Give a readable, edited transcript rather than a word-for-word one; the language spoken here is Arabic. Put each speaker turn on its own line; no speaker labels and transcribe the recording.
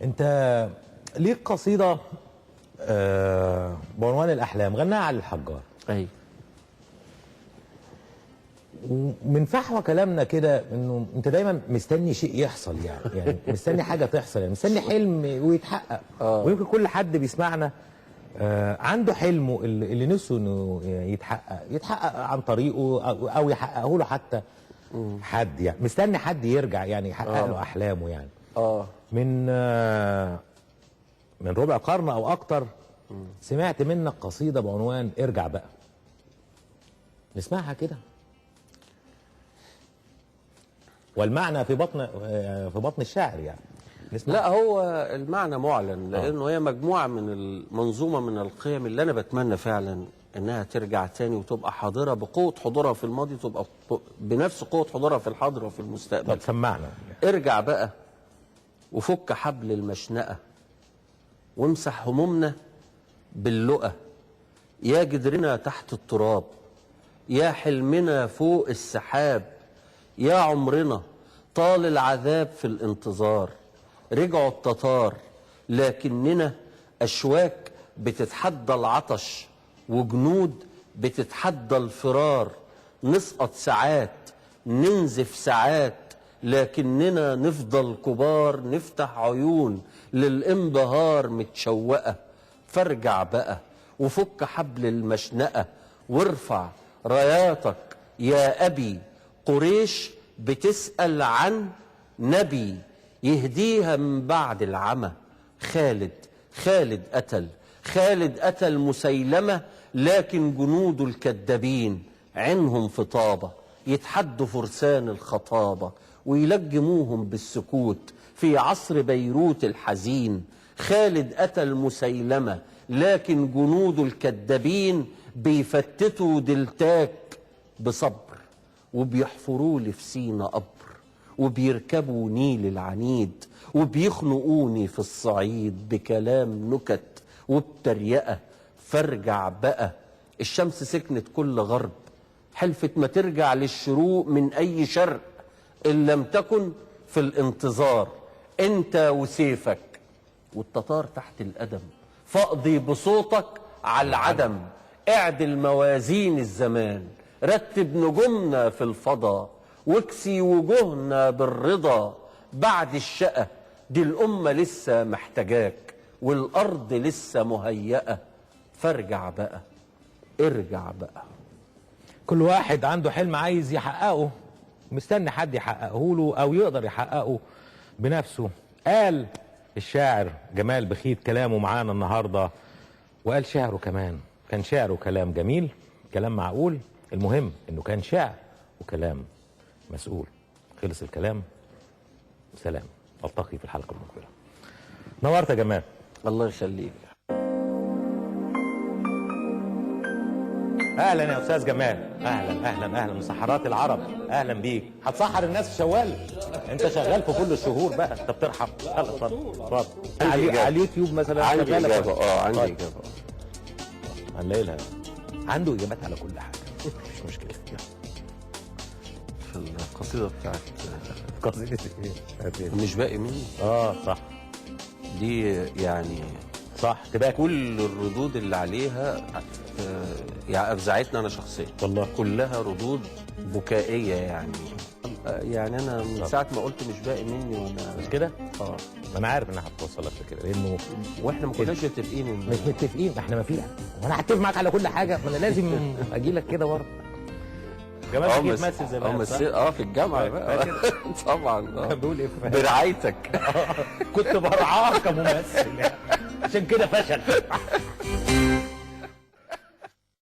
انت ليك قصيده بعنوان الاحلام غناها علي الحجار.
ايوه.
ومن فحوى كلامنا كده انه انت دايما مستني شيء يحصل، يعني مستني حاجه تحصل، يعني مستني حلم ويتحقق. ويمكن كل حد بيسمعنا عنده حلمه اللي نفسه انه يتحقق عن طريقه او يحققه له حتى حد، يعني مستني حد يرجع يعني يحقق له احلامه يعني. من ربع قرن او اكتر سمعت منك قصيده بعنوان ارجع بقى. نسمعها كده. والمعنى في بطن الشاعر يعني.
لا، هو المعنى معلن لانه هي مجموعه من المنظومه من القيم اللي انا بتمنى فعلا انها ترجع تاني وتبقى حاضره بقوه حضورها في الماضي، تبقى بنفس قوه حضورها في الحاضر وفي المستقبل.
طب سمعنا.
ارجع بقى وفك حبل المشنقه وامسح همومنا باللقى، يا جدرنا تحت التراب، يا حلمنا فوق السحاب، يا عمرنا طال العذاب في الانتظار. رجعوا التتار لكننا أشواك بتتحدى العطش وجنود بتتحدى الفرار. نسقط ساعات ننزف ساعات لكننا نفضل كبار. نفتح عيون للانبهار متشوقة. فارجع بقى وفك حبل المشنقة وارفع راياتك يا أبي. قريش بتسأل عن نبي يهديها من بعد العمى. خالد قتل مسيلمة، لكن جنوده الكذابين عينهم في طابة يتحدوا فرسان الخطابة ويلجموهم بالسكوت في عصر بيروت الحزين. خالد قتل مسيلمة، لكن جنوده الكذابين بيفتتوا دلتاك بصبر وبيحفروا لي في سينا قبر وبيركبوا نيل العنيد وبيخنقوني في الصعيد بكلام نكت وبتريقة. فارجع بقى. الشمس سكنت كل غرب، حلفت ما ترجع للشروق من أي شرق إن لم تكن في الانتظار. أنت وسيفك والتتار تحت القدم، فاقضي بصوتك على العدم. اعدل موازين الزمان، رتب نجومنا في الفضاء واكسي وجوهنا بالرضا. بعد الشقة دي الأمة لسه محتاجاك والأرض لسه مهيئة. فارجع بقى. ارجع بقى.
كل واحد عنده حلم عايز يحققه، مستني حد يحققه له أو يقدر يحققه بنفسه. قال الشاعر جمال بخيت كلامه معانا النهاردة، وقال شعره كمان. كان شعره كلام جميل، كلام معقول. المهم انه كان شعر وكلام مسؤول. خلص الكلام. سلام. التقي في الحلقة المقبلة. نورت يا جمال.
الله يخليك.
اهلا يا استاذ جمال. اهلا من سحرات العرب. اهلا بيك. هتسحر الناس في شوال؟ انت شغال في كل الشهور بقى، انت بترحب. اتفضل. على اليوتيوب مثلا
عندي اجابه. عندي اجابه.
هنلاقي لها. عنده اجابات على كل حاجه، مش مشكله.
في القصيده بتاعت
قصيده ايه؟
مش باقي مني.
صح.
دي يعني
صح. تبقى
كل الردود اللي عليها يعني افزعتني انا شخصيا
والله.
كلها ردود بكائيه يعني انا من ساعه ما قلت مش باقي مني وانا
مش كده. انا عارف انها هتوصلك لكده لانه
واحنا ما كناش متفقين.
مش متفقين، احنا ما فيها. وانا هتفق معاك على كل حاجه، ما انا لازم اجي لك كده برضه. جمال بخيت تمثل زمان
في الجامعه بقى. طبعا.
بقول ايه
برعايتك.
كنت برعاك كممثل عشان كده فشل.